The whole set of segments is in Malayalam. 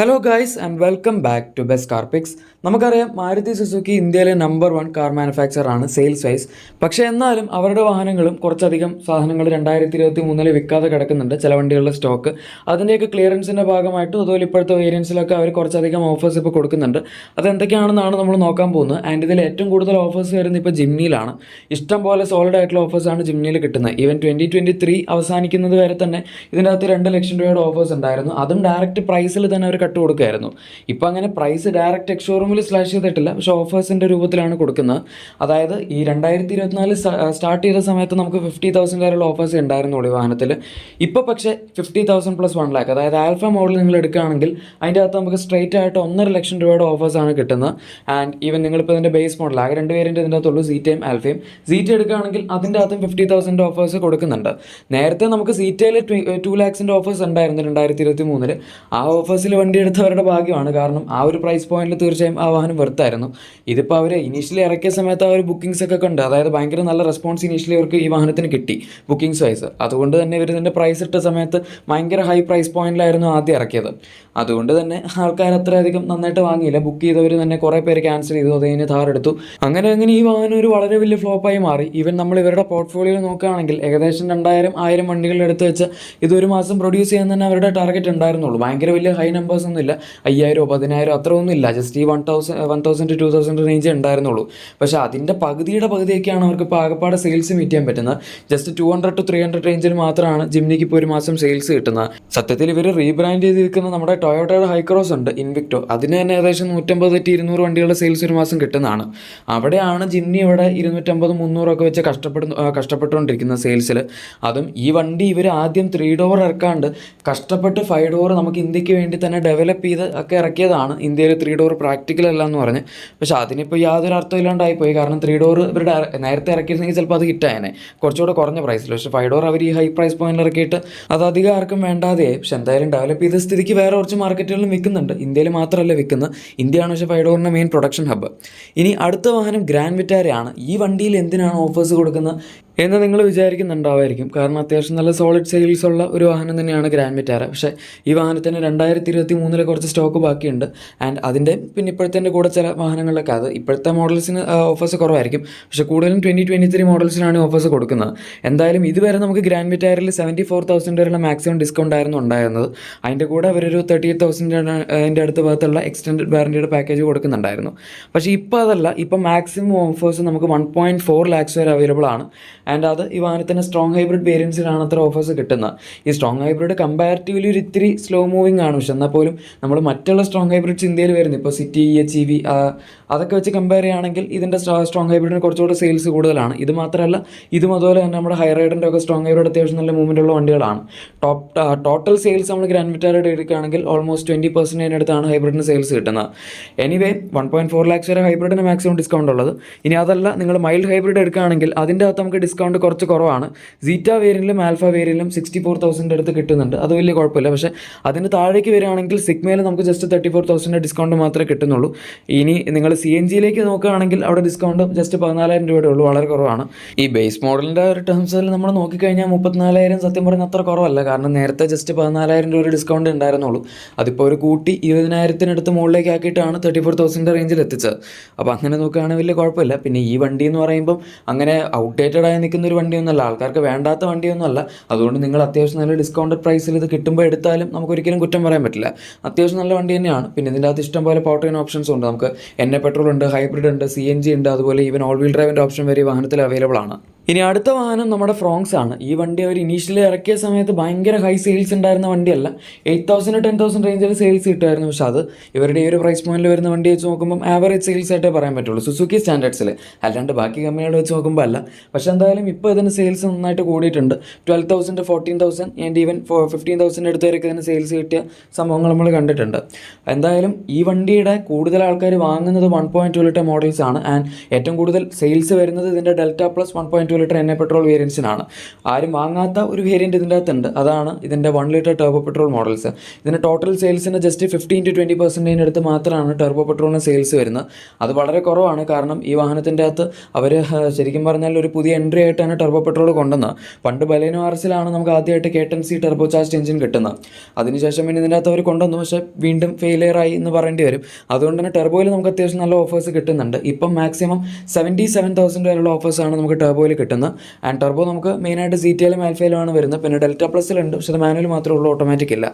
Hello guys and welcome back to best car picks. നമുക്കറിയാം മാരുതി സുസുക്കി ഇന്ത്യയിലെ നമ്പർ 1 കാർ മാനുഫാക്ചർ ആണ് സെയിൽസ് വൈസ്. പക്ഷേ എന്നാലും അവരുടെ വാഹനങ്ങളും കുറച്ചധികം സാധനങ്ങൾ 2023 വിൽക്കാതെ കിടക്കുന്നുണ്ട്. ചില വണ്ടികളുടെ സ്റ്റോക്ക് അതിൻ്റെയൊക്കെ ക്ലിയറൻസിൻ്റെ ഭാഗമായിട്ടും അതുപോലെ ഇപ്പോഴത്തെ വേരിയൻസിലൊക്കെ അവർ കുറച്ചധികം ഓഫേഴ്സ് ഇപ്പോൾ കൊടുക്കുന്നുണ്ട്. അതെന്തൊക്കെയാണെന്നാണ് നമ്മൾ നോക്കാൻ പോകുന്നത്. ആൻഡ് ഇതിൽ ഏറ്റവും കൂടുതൽ ഓഫേഴ്സ് വരുന്നത് ഇപ്പോൾ ജിംനിയിലാണ്. ഇഷ്ടം പോലെ സോളിഡ് ആയിട്ടുള്ള ഓഫേഴ്സാണ് ജിംനിയിൽ കിട്ടുന്നത്. ഈവൻ 2023 അവസാനിക്കുന്നത് വരെ തന്നെ ഇതിൻ്റെ അകത്ത് 2 ലക്ഷം രൂപയുടെ ഓഫേഴ്സ് ഉണ്ടായിരുന്നു. അതും ഡയറക്റ്റ് പ്രൈസിൽ തന്നെ അവർ കട്ട് കൊടുക്കുമായിരുന്നു. ഇപ്പോൾ അങ്ങനെ പ്രൈസ് ഡയറക്റ്റ് എക്സ്ഷോറൂമിൽ സ്ലാഷ് ചെയ്തിട്ടില്ല, പക്ഷേ ഓഫേഴ്സിൻ്റെ രൂപത്തിലാണ് കൊടുക്കുന്നത്. അതായത് ഈ 2024 സ്റ്റാർട്ട് ചെയ്ത സമയത്ത് നമുക്ക് 50,000 വരെയുള്ള ഓഫേഴ്സ് ഉണ്ടായിരുന്നുള്ളൂ ഈ വാഹനത്തിൽ. ഇപ്പോൾ പക്ഷേ 50,000 പ്ലസ് 1 ലാക്ക്, അതായത് ആൽഫ മോഡൽ നിങ്ങൾ എടുക്കുകയാണെങ്കിൽ അതിൻ്റെ അകത്ത് നമുക്ക് സ്ട്രൈറ്റ് ആയിട്ട് 1.5 ലക്ഷം രൂപയുടെ ഓഫേഴ്സാണ് കിട്ടുന്നത്. ആൻഡ് ഈവൻ നിങ്ങളിപ്പോൾ ഇതിൻ്റെ ബേസ് മോഡൽ ആകെ 2 വേരിയൻറ്റ് ഇതിൻ്റെ അകത്തുള്ളൂ, സീറ്റയും ആൽഫയും. സീറ്റ് എടുക്കുകയാണെങ്കിൽ അതിൻ്റെ അകത്തും 50,000 ഓഫേഴ്സ് കൊടുക്കുന്നുണ്ട്. നേരത്തെ നമുക്ക് സീറ്റയിൽ 2 ലാക്സിൻ്റെ ഓഫേഴ്സ് ഉണ്ടായിരുന്നു 2023. ആ ഓഫേഴ്സിൽ വണ്ടി എടുത്തവരുടെ ഭാഗ്യമാണ്, കാരണം ആ ഒരു പ്രൈസ് പോയിന്റിൽ തീർച്ചയായും ആ വാഹനം വെറുത്തായിരുന്നു. ഇതിപ്പോൾ അവർ ഇനീഷ്യലി ഇറക്കിയ സമയത്ത് ആ ഒരു ബുക്കിംഗ്സ് ഒക്കെ ഉണ്ട്, അതായത് ഭയങ്കര നല്ല റെസ്പോൺസ് ഇനീഷ്യലി അവർക്ക് ഈ വാഹനത്തിന് കിട്ടി ബുക്കിംഗ്സ് വൈസ്. അതുകൊണ്ട് തന്നെ ഇവർ ഇതിൻ്റെ പ്രൈസ് ഇട്ട സമയത്ത് ഭയങ്കര ഹൈ പ്രൈസ് പോയിന്റിലായിരുന്നു ആദ്യം ഇറക്കിയത്. അതുകൊണ്ട് തന്നെ ആൾക്കാർ അത്രയധികം നന്നായിട്ട് വാങ്ങിയില്ല. ബുക്ക് ചെയ്തവർ തന്നെ കുറേ പേര് ക്യാൻസൽ ചെയ്തു, അത് കഴിഞ്ഞ് ഥാർ എടുത്തു. അങ്ങനെ ഈ വാഹനം ഒരു വളരെ വലിയ ഫ്ലോപ്പായി മാറി. ഈവൻ നമ്മൾ ഇവരുടെ പോർട്ട്ഫോളിയോ നോക്കുകയാണെങ്കിൽ ഏകദേശം 2,000 വണ്ടികളുടെ അടുത്ത് വെച്ച് ഇതൊരു മാസം പ്രൊഡ്യൂസ് ചെയ്യാൻ തന്നെ അവരുടെ ടാർഗറ്റ് ഉണ്ടായിരുന്നുള്ളൂ. ഭയങ്കര വലിയ ഹൈ നമ്പേഴ്സ് ഒന്നും ഇല്ല, 5,000 10,000 അത്ര ഒന്നും ഇല്ല, ജസ്റ്റ് ഈ 1,000 to 2,000 റേഞ്ച് ഉണ്ടായിരുന്നുള്ളൂ. പക്ഷേ അതിൻ്റെ പകുതിയൊക്കെയാണ് അവർക്ക് ഇപ്പോൾ ആകപ്പാടെ സെയിൽസ് മീറ്റ് ചെയ്യാൻ പറ്റുന്നത്. ജസ്റ്റ് 200 to 300 റേഞ്ചിൽ മാത്രമാണ് ജിംനിക്ക് ഇപ്പോൾ ഒരു മാസം സെയിൽസ് കിട്ടുന്നത്. സത്യത്തിൽ ഇവർ റീബ്രാൻഡ് ചെയ്തിരിക്കുന്ന നമ്മുടെ ടൊയോട്ടയുടെ ഹൈക്രോസ് ഉണ്ട്, ഇൻവിക്ടോ, അതിന് തന്നെ ഏകദേശം 150 to 200 വണ്ടികളുടെ സെയിൽസ് ഒരു മാസം കിട്ടുന്നതാണ്. അവിടെയാണ് ജിംനി ഇവിടെ 250-300 ഒക്കെ വെച്ച് കഷ്ടപ്പെട്ടുകൊണ്ടിരിക്കുന്നത് സെയിൽസിൽ. അതും ഈ വണ്ടി ഇവർ ആദ്യം 3 ഡോർ ഇറക്കാണ്ട് കഷ്ടപ്പെട്ട് 5 ഡോർ നമുക്ക് ഇന്ത്യക്ക് വേണ്ടി തന്നെ ഡെവലപ്പ് ചെയ്ത് ഒക്കെ ഇറക്കിയതാണ്. ഇന്ത്യയിൽ 3 ഡോർ പ്രാക്ടിക്കൽ അല്ല എന്ന് പറഞ്ഞ്. പക്ഷേ അതിനിപ്പോൾ യാതൊരു അർത്ഥമില്ലാണ്ടായിപ്പോയി. കാരണം 3 ഡോർ ഇവരുടെ നേരത്തെ ഇറക്കിയിരുന്നെങ്കിൽ ചിലപ്പോൾ അത് ഹിറ്റായനെ, കുറച്ചുകൂടെ കുറഞ്ഞ പ്രൈസിൽ. പക്ഷേ 5 ഡോർ അവർ ഈ ഹൈ പ്രൈസ് പോയിന്റിൽ ഇറക്കിയിട്ട് അത് അധികം ആർക്കും വേണ്ടാതെയായി. പക്ഷെ എന്തായാലും ഡെവലപ്പ് ചെയ്ത സ്ഥിതിക്ക് വേറെ കുറച്ച് മാർക്കറ്റുകളിലും വിൽക്കുന്നുണ്ട്, ഇന്ത്യയിൽ മാത്രമല്ല വിൽക്കുന്നത്. ഇന്ത്യയാണ് പക്ഷേ 5 ഡോറിൻ്റെ മെയിൻ പ്രൊഡക്ഷൻ ഹബ്ബ്. ഇനി അടുത്ത വാഹനം ഗ്രാൻഡ് വിറ്റാരയാണ്. ഈ വണ്ടിയിൽ എന്തിനാണ് ഓഫേഴ്സ് കൊടുക്കുന്നത് എന്ന് നിങ്ങൾ വിചാരിക്കുന്നുണ്ടാവുമായിരിക്കും. കാരണം അത്യാവശ്യം നല്ല സോളിഡ് സെയിൽസ് ഉള്ള ഒരു വാഹനം തന്നെയാണ് ഗ്രാൻഡ് വിറ്റാര. പക്ഷേ ഈ വാഹനത്തിന് 2023 കുറച്ച് സ്റ്റോക്ക് ബാക്കിയുണ്ട്. ആൻഡ് അതിൻ്റെ പിന്നെ ഇപ്പോഴത്തെ കൂടെ ചില വാഹനങ്ങളിലൊക്കെ അത് ഇപ്പോഴത്തെ മോഡൽസിന് ഓഫേഴ്സ് കുറവായിരിക്കും. പക്ഷേ കൂടുതലും 2023 മോഡൽസിനാണ് ഓഫേഴ്സ് കൊടുക്കുന്നത്. എന്തായാലും ഇതുവരെ നമുക്ക് ഗ്രാൻഡ് വിറ്റാരിൽ 74,000 വരെയുള്ള മാക്സിമം ഡിസ്കൗണ്ട് ആയിരുന്നു ഉണ്ടായിരുന്നത്. അതിൻ്റെ കൂടെ അവരൊരു 38,000 അതിൻ്റെ അടുത്ത ഭാഗത്തുള്ള എക്സ്റ്റൻഡഡ് വാറൻറ്റിയുടെ പാക്കേജ് കൊടുക്കുന്നുണ്ടായിരുന്നു. പക്ഷേ ഇപ്പോൾ അതല്ല, ഇപ്പോൾ മാക്സിമം ഓഫേഴ്സ് നമുക്ക് 1.4 lakhs വരെ അവൈലബിൾ ആണ്. ആൻഡ് അത് ഈ വാഹനത്തിന് സ്ട്രോങ് ഹൈബ്രിഡ് വേരിയൻസിലാണ് അത്ര ഓഫേഴ്സ് കിട്ടുന്നത്. ഈ സ്ട്രോങ് ഹൈബ്രിഡ് കമ്പാരിറ്റീവ്ലി ഒരു ഇത്തിരി സ്ലോ മൂവിങ് ആണ്. പക്ഷെ എന്നാൽ പോലും നമ്മൾ മറ്റുള്ള സ്ട്രോങ് ഹൈബ്രിഡ്സ് ഇന്ത്യയിൽ വരുന്നത് ഇപ്പോൾ സിറ്റി, HEV അതൊക്കെ വെച്ച് കമ്പയർ ചെയ്യുകയാണെങ്കിൽ ഇതിൻ്റെ സ്ട്രോങ് ഹൈബ്രിഡിന് കുറച്ചുകൂടെ സെയിൽസ് കൂടുതലാണ്. ഇത് മാത്രമല്ല, ഇതും അതുപോലെ തന്നെ നമ്മുടെ ഹൈറൈഡറിൻ്റെ ഒക്കെ സ്ട്രോങ് ഹൈബ്രിഡ് അത്യാവശ്യം നല്ല മൂവ്മെൻ്റ് ഉള്ള വണ്ടികളാണ്. ടോട്ടൽ സെയിൽസ് നമ്മൾ ഗ്രാൻഡ് വിറ്റാരയുടെ എടുക്കുകയാണെങ്കിൽ ഓൾമോസ്റ്റ് 20% അടുത്താണ് ഹൈബ്രിഡിന് സെയിൽസ് കിട്ടുന്നത്. എനിവേ 1.4 lakhs വരെ ഹൈബ്രിഡിന് മാക്സിമം ഡിസ്കൗണ്ട് ഉള്ളത്. ഇനി അതല്ല, നിങ്ങൾ മൈൽഡ് ഹൈബ്രിഡ് എടുക്കുകയാണെങ്കിൽ അതിൻ്റെ അകത്ത് നമുക്ക് ഡിസ്കൗണ്ട് കുറച്ച് കുറവാണ്. സീറ്റ വേരിയൻറ്റിലും ആൽഫ വേരിയൻറ്റിലും 64,000 അടുത്ത് കിട്ടുന്നുണ്ട്, അത് വലിയ കുഴപ്പമില്ല. പക്ഷേ അതിന് താഴേക്ക് വരികയാണെങ്കിൽ സിഗ്മയിൽ നമുക്ക് ജസ്റ്റ് 34,000 ഡിസ്കൗണ്ട് മാത്രമേ കിട്ടുന്നുള്ളൂ. ഇനി നിങ്ങൾ CNG നോക്കുകയാണെങ്കിൽ അവിടെ ഡിസ്കൗണ്ട് ജസ്റ്റ് 14,000 രൂപയുടെ ഉള്ളൂ, വളരെ കുറവാണ്. ഈ ബേസ് മോഡലിൻ്റെ ഒരു ടേംസിൽ നമ്മൾ നോക്കിക്കഴിഞ്ഞാൽ 34,000 സത്യം പറഞ്ഞാൽ അത്ര കുറവല്ല. കാരണം നേരത്തെ ജസ്റ്റ് 14,000 രൂപ ഡിസ്കൗണ്ട് ഉണ്ടായിരുന്നുള്ളൂ. അതിപ്പോൾ ഒരു കൂട്ടി 20,000 മുകളിലേക്ക് ആക്കിയിട്ടാണ് 34,000 റേഞ്ചിൽ എത്തിച്ചത്. അപ്പോൾ അങ്ങനെ നോക്കുകയാണെങ്കിൽ വലിയ കുഴപ്പമില്ല. പിന്നെ ഈ വണ്ടി എന്ന് പറയുമ്പം അങ്ങനെ ഔട്ട്ഡേറ്റഡ് ആയി നിൽക്കുന്ന ഒരു വണ്ടിയൊന്നുമല്ല, ആൾക്കാർക്ക് വേണ്ടാത്ത വണ്ടിയൊന്നുമല്ല. അതുകൊണ്ട് നിങ്ങൾ അത്യാവശ്യം നല്ല ഡിസ്കൗണ്ടഡ് പ്രൈസിൽ ഇത് കിട്ടുമ്പോൾ എടുത്താലും നമുക്കൊരിക്കലും കുറ്റം പറയാൻ പറ്റില്ല. അത്യാവശ്യം നല്ല വണ്ടി തന്നെയാണ്. പിന്നെ ഇതിൻ്റെ അകത്ത് ഇഷ്ടം പോലെ പവർ ട്രെയിൻ ഓപ്ഷൻസ് ഉണ്ട്. നമുക്ക് പെട്രോൾ ഉണ്ട്, ഹൈബ്രിഡ് ഉണ്ട്, CNG ഉണ്ട്, അതുപോലെ ഈവൻ ഓൾ വീൽ ഡ്രൈവിൻ്റെ ഓപ്ഷൻ വരെ ഈ വാഹനത്തിൽ അവൈലബിൾ ആണ്. ഇനി അടുത്ത വാഹനം നമ്മുടെ ഫ്രോങ്സ് ആണ്. ഈ വണ്ടി അവർ ഇനീഷ്യലി ഇറക്കിയ സമയത്ത് ഭയങ്കര ഹൈ സെയിൽസ് ഉണ്ടായിരുന്ന വണ്ടിയല്ല, 8,000 to 10,000 റേഞ്ചിൽ സെയിൽസ് കിട്ടുമായിരുന്നു. പക്ഷേ അത് ഇവരുടെ ഈ ഒരു പ്രൈസ് പോയിന്റിൽ വരുന്ന വണ്ടി വെച്ച് നോക്കുമ്പോൾ ആവറേജ് സെയിൽസ് ആയിട്ടേ പറയാൻ പറ്റുള്ളൂ, സുസുക്കി സ്റ്റാൻഡേർഡ്സിൽ, അല്ലാണ്ട് ബാക്കി കമ്പനികൾ വെച്ച് നോക്കുമ്പോൾ അല്ല. പക്ഷേ എന്തായാലും ഇപ്പോൾ ഇതിന് സെയിൽസ് നന്നായിട്ട് കൂടിയിട്ടുണ്ട്. 12,000 to 14,000 ആൻഡ് ഈവൻ 15,000 അടുത്ത് വരെയൊക്കെ ഇതിന് സെയിൽസ് കിട്ടിയ സംഭവങ്ങൾ നമ്മൾ കണ്ടിട്ടുണ്ട്. എന്തായാലും ഈ വണ്ടിയുടെ കൂടുതൽ ആൾക്കാർ വാങ്ങുന്നത് 1.2 ലിറ്റർ മോഡൽസ് ആണ്. ആൻഡ് ഏറ്റവും കൂടുതൽ സെയിൽസ് വരുന്നത് ഇതിൻ്റെ ഡെൽറ്റ പ്ലസ് 1.2 ലിറ്റർ എണ്ണ പെട്രോൾ വേരിയൻസിനാണ്. ആരും വാങ്ങാത്ത ഒരു വേരിയൻറ്റ് ഇതിൻ്റെ അകത്തുണ്ട്, അതാണ് ഇതിൻ്റെ 1 ലിറ്റർ ടർബോ പെട്രോൾ മോഡൽസ്. ഇതിൻ്റെ ടോട്ടൽ സെയിൽസിൻ്റെ ജസ്റ്റ് 15-20% അടുത്ത് മാത്രമാണ് ടർബോ പെട്രോളിന് സെയിൽസ് വരുന്നത്. അത് വളരെ കുറവാണ്. കാരണം ഈ വാഹനത്തിൻ്റെ അകത്ത് അവർ ശരിക്കും പറഞ്ഞാൽ ഒരു പുതിയ എൻട്രി ആയിട്ടാണ് ടർബോ പെട്രോൾ കൊണ്ടുവന്നത്. പണ്ട് ബലേനോ RSലാണ് നമുക്ക് ആദ്യമായിട്ട് K10C ടർബോ ചാർജ് എഞ്ചിൻ കിട്ടുന്നത്. അതിനുശേഷം പിന്നെ ഇതിൻ്റെ അകത്ത് അവർ കൊണ്ടുവന്നു, പക്ഷേ വീണ്ടും ഫെയിലിയറായി എന്ന് പറയേണ്ടി വരും. അതുകൊണ്ട് തന്നെ ടെർബോയിൽ നമുക്ക് അത്യാവശ്യം നല്ല ഓഫേഴ്സ് കിട്ടുന്നുണ്ട്. ഇപ്പം മാക്സിമം 77,000 വരെയുള്ള ഓഫേഴ്സാണ് നമുക്ക് ടെർബോയിൽ കിട്ടുന്നത്. ആൻഡ് ടെർബോ നമുക്ക് മെയിനായിട്ട് ZTയിലും ആൽഫയിലുമാണ് വരുന്നത്. പിന്നെ ഡെൽറ്റ പ്ലസിലുണ്ട്, പക്ഷേ അത് മാനുവൽ മാത്രമേ ഉള്ളൂ, ഓട്ടോമാറ്റിക് ഇല്ല.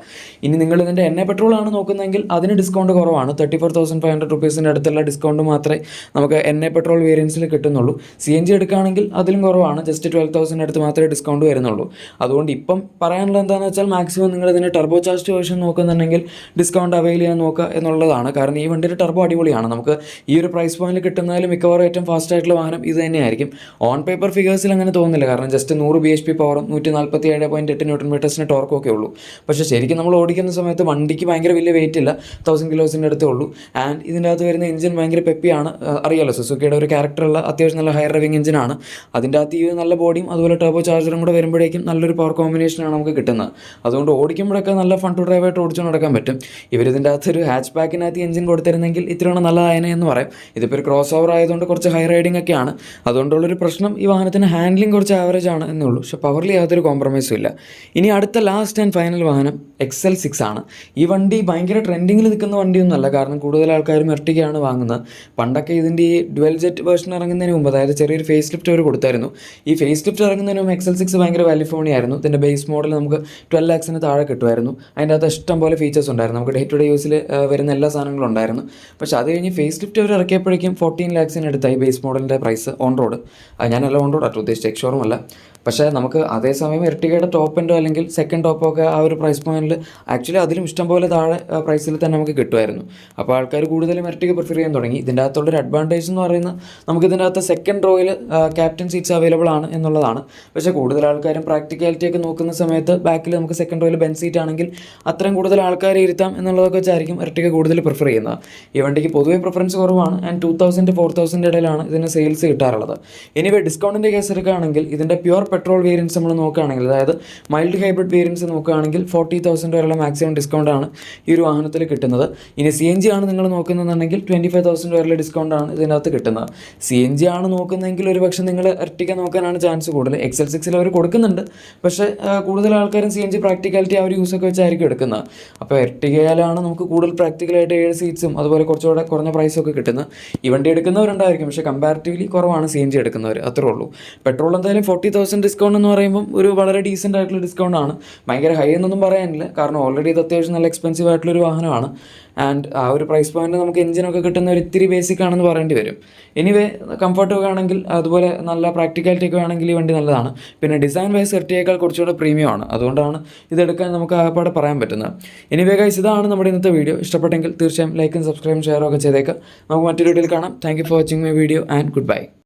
ഇനി നിങ്ങൾ ഇതിൻ്റെ എണ്ണ പെട്രോളാണ് നോക്കുന്നതെങ്കിൽ അതിന് ഡിസ്കൗണ്ട് കുറവാണ്. 34,500 റുപ്പീസിൻ്റെ അടുത്തുള്ള ഡിസ്കൗണ്ട് മാത്രമേ നമുക്ക് എണ്ണ പെട്രോൾ വേരിയൻസിൽ കിട്ടുന്നുള്ളൂ. CNG എടുക്കുകയാണെങ്കിൽ അതിലും കുറവാണ്, ജസ്റ്റ് 12,000 അടുത്ത് മാത്രമേ ഡിസ്കൗണ്ട് വരുന്നുള്ളൂ. അതുകൊണ്ട് ഇപ്പം പറയാനുള്ളത് എന്താണെന്ന് വെച്ചാൽ മാക്സിമം നിങ്ങൾ ഇതിൻ്റെ ടർബോ ചാർജ് വേർഷൻ നോക്കുന്നുണ്ടെങ്കിൽ ഡിസ്കൗണ്ട് അവൈൽ ചെയ്യാൻ നോക്കുക എന്നുള്ളതാണ്. കാരണം ഈ വണ്ടിയുടെ ടർബോ അടിപൊളിയാണ്. നമുക്ക് ഈ ഒരു പ്രൈസ് പോയിന്റിൽ കിട്ടുന്നതിൽ മിക്കവാറും ഏറ്റവും ഫാസ്റ്റ് ആയിട്ടുള്ള വാഹനം ഇത് തന്നെയായിരിക്കും. ഓൺ പേപ്പർ ഫിഗേഴ്സിൽ അങ്ങനെ തോന്നുന്നില്ല, കാരണം ജസ്റ്റ് 100 bhp പവറും 147.8 Nm ടോർക്കും ഒക്കെ ഉള്ളൂ. പക്ഷേ ശരിക്കും നമ്മൾ ഓടിക്കുന്ന സമയത്ത് വണ്ടിക്ക് ഭയങ്കര വലിയ വെയിറ്റ് ഇല്ല, 1000 കിലോസിൻ്റെ അടുത്തേ ഉള്ളൂ. ആൻഡ് ഇതിൻ്റെ അകത്ത് വരുന്ന എഞ്ചിൻ ഭയങ്കര പെപ്പിയാണ്. അറിയാലോ, സുസുക്കിയുടെ ഒരു ക്യാരക്ടറുള്ള അത്യാവശ്യം നല്ല ഹൈ ഡ്രൈവിംഗ് എഞ്ചിനാണ്. അതിൻ്റെ അകത്ത് ഈ നല്ല ബോഡിയും അതുപോലെ ടർബോ ചാർജറും കൂടെ വരുമ്പോഴേക്കും നല്ലൊരു പവർ കോമ്പിനേഷനാണ് നമുക്ക് കിട്ടുന്നത്. അതുകൊണ്ട് ഓടിക്കുമ്പോഴൊക്കെ നല്ല ഫൺ ടു ഡ്രൈവ് ആയിട്ട് ഓടിച്ചു നടക്കാൻ പറ്റും. ഇവരിതിൻ്റെ അകത്തൊരു ഹാച്ച് പാക്കിനകത്ത് എഞ്ചിൻ കൊടുത്തിരുന്നെങ്കിൽ ഇത്രയാണ് നല്ലതായനെ എന്ന് പറയും. ഇതിപ്പോൾ ഒരു ക്രോസ് ഓവർ ആയതുകൊണ്ട് കുറച്ച് ഹൈ റൈഡിംഗ് ഒക്കെയാണ്. അതുകൊണ്ടുള്ളൊരു പ്രശ്നം ഈ വാഹനത്തിന് ഹാൻഡ്ലിംഗ് കുറച്ച് ആവറേജ് ആണ് എന്നുള്ളൂ. പക്ഷേ പവറിൽ യാതൊരു കോംപ്രമൈസും ഇല്ല. ഇനി അടുത്ത ലാസ്റ്റ് ആൻഡ് ഫൈനൽ വാഹനം XL6 ആണ്. ഈ വണ്ടി ഭയങ്കര ട്രെൻഡിങ്ങിൽ നിൽക്കുന്ന വണ്ടിയൊന്നുമല്ല, കാരണം കൂടുതൽ ആൾക്കാരും എർട്ടിഗയാണ് വാങ്ങുന്നത്. പണ്ടൊക്കെ ഇതിൻ്റെ ഈ ഡ്വൽ ജെറ്റ് വേർഷൻ ഇറങ്ങുന്നതിന് മുമ്പ്, അതായത് ചെറിയൊരു ഫേസ് ലിഫ്റ്റ് അവർ കൊടുത്തായിരുന്നു. ഈ ഫേസ് ലിഫ്റ്റ് ഇറങ്ങുന്നതിന് മുമ്പ് XL6 ഭയങ്കര വാല്യൂ ആയിരുന്നു. ഇതിൻ്റെ ബേസ് മോഡൽ നമുക്ക് 12 lakhsന് താഴെ കിട്ടുമായിരുന്നു. അതിൻ്റെ അകത്ത് ഇഷ്ടം പോലെ ഫീച്ചേഴ്സ് ഉണ്ടായിരുന്നു, നമുക്ക് ഡേ ടു ഡേ യൂസിൽ വരുന്ന എല്ലാ സാധനങ്ങളും ഉണ്ടായിരുന്നു. പക്ഷേ അത് കഴിഞ്ഞ് ഫേസ് ലിഫ്റ്റ് അവർ ഇറക്കിയപ്പോഴേക്കും 14 lakhsന് അടുത്തായി ബേസ് മോഡലിൻ്റെ പ്രൈസ് ഓൺ റോഡ്. ഞാനല്ല ഓൺ റോഡ് ആട്ടോ ഉദ്ദേശിച്ചത്, എക്സ്ഷോറും അല്ല. പക്ഷേ നമുക്ക് അതേസമയം എർട്ടിഗയുടെ ടോപ്പ് എൻഡോ അല്ലെങ്കിൽ സെക്കൻഡ് ടോപ്പോ ഒക്കെ ആ ഒരു പ്രൈസ് പോയിന്റിൽ ആക്ച്വലി അതിലും ഇഷ്ടംപോലെ താഴെ പ്രൈസിൽ തന്നെ നമുക്ക് കിട്ടുമായിരുന്നു. അപ്പോൾ ആൾക്കാർ കൂടുതലും എർട്ടിഗ പ്രിഫർ ചെയ്യാൻ തുടങ്ങി. ഇതിൻ്റെ അകത്തുള്ളൊരു അഡ്വാൻറ്റേജ് എന്ന് പറയുന്നത് നമുക്ക് ഇതിൻ്റെ അകത്ത് സെക്കൻഡ് റോയിൽ ക്യാപ്റ്റൻ സീറ്റ്സ് അവൈലബിൾ ആണ് എന്നുള്ളതാണ്. പക്ഷേ കൂടുതൽ ആൾക്കാരും പ്രാക്ടിക്കാലിറ്റി ഒക്കെ നോക്കുന്ന സമയത്ത് ബാക്കിൽ നമുക്ക് സെക്കൻഡ് റോയിൽ ബെഞ്ച് സീറ്റ് ആണെങ്കിൽ അത്രയും കൂടുതൽ ആൾക്കാരെ ഇരുത്താം എന്നുള്ളതൊക്കെ വെച്ചായിരിക്കും എർട്ടിഗ കൂടുതൽ പ്രിഫർ ചെയ്യുന്നത്. ഈ വണ്ടിക്ക് പൊതുവേ പ്രിഫറൻസ് കുറവാണ്. ആൻഡ് 2,000-4,000 ഇടയിലാണ് ഇതിന് സെയിൽസ് കിട്ടാറുള്ളത്. എനിവേ ഡിസ്കൗണ്ടിൻ്റെ കേസ് എടുക്കുകയാണെങ്കിൽ ഇതിൻ്റെ പ്യുവർ പെട്രോൾ വേരിയൻസ് നമ്മൾ നോക്കുകയാണെങ്കിൽ, അതായത് മൈൽഡ് ഹൈബ്രിഡ് വേരിയൻസ് നോക്കുകയാണെങ്കിൽ 40,000 വരെയുള്ള മാക്സിമം ഡിസ്കൗണ്ടാണ് ഈ ഒരു വാഹനത്തിൽ കിട്ടുന്നത്. ഇനി CNG ആണ് നിങ്ങൾ നോക്കുന്നതെന്നുണ്ടെങ്കിൽ 25,000 വരെയുള്ള ഡിസ്കൗണ്ടാണ് ഇതിനകത്ത് കിട്ടുന്നത്. CNG ആണ് നോക്കുന്നതെങ്കിൽ ഒരു പക്ഷേ നിങ്ങൾ എർട്ടിഗ നോക്കാനാണ് ചാൻസ് കൂടുതൽ. XL6 അവർ കൊടുക്കുന്നുണ്ട്, പക്ഷേ കൂടുതൽ ആൾക്കാരും CNG പ്രാക്ടിക്കാലിറ്റി ആ ഒരു യൂസൊക്കെ വെച്ചായിരിക്കും എടുക്കുന്നത്. അപ്പോൾ എർട്ടിഗയിലാണ് നമുക്ക് കൂടുതൽ പ്രാക്ടിക്കലായിട്ട് 7 സീറ്റ്സും അതുപോലെ കുറച്ചുകൂടെ കുറഞ്ഞ പ്രൈസൊക്കെ കിട്ടുന്നത്. ഈ വണ്ടി എടുക്കുന്നവരുണ്ടായിരിക്കും, പക്ഷേ കമ്പാരിറ്റീവ്ലി കുറവാണ് CNG എടുക്കുന്നവർ, അത്രേ ഉള്ളൂ. പെട്രോൾ എന്തായാലും 40,000 ഡിസ്കൗണ്ട് എന്ന് പറയുമ്പം ഒരു വളരെ ഡീസൻ്റ് ആയിട്ടുള്ള ഡിസ്കൗണ്ട് ആണ്. ഭയങ്കര ഹൈ എന്നൊന്നും പറയാനില്ല, കാരണം ഓൾറെഡി ഇത് അത്യാവശ്യം നല്ല എക്സ്പെൻസീവ് ആയിട്ടുള്ളൊരു വാഹനമാണ്. ആൻഡ് ആ ഒരു പ്രൈസ് പോയിന്റ് നമുക്ക് എഞ്ചിനൊക്കെ കിട്ടുന്ന ഒരു ഇത്തിരി ബേസിക് ആണെന്ന് പറയേണ്ടി വരും. എനിവേ കംഫർട്ടൊക്കെ ആണെങ്കിൽ അതുപോലെ നല്ല പ്രാക്ടിക്കാലിറ്റി ഒക്കെ ആണെങ്കിൽ ഈ വണ്ടി നല്ലതാണ്. പിന്നെ ഡിസൈൻ വൈസ് എർട്ടിഗയേക്കാൾ കുറച്ചുകൂടെ പ്രീമിയം ആണ്, അതുകൊണ്ടാണ് ഇതെടുക്കാൻ നമുക്ക് ആകപ്പാടെ പറയാൻ പറ്റുന്നത്. എനിവേ ഗൈസ്, ഇതാണ് നമ്മുടെ ഇന്നത്തെ വീഡിയോ. ഇഷ്ടപ്പെട്ടെങ്കിൽ തീർച്ചയായും ലൈക്കും സബ്സ്ക്രൈബും ഷെയറും ഒക്കെ ചെയ്തേക്കാം. നമുക്ക് മറ്റൊരു വീഡിയോയിൽ കാണാം. Thank you for watching my video and good bye.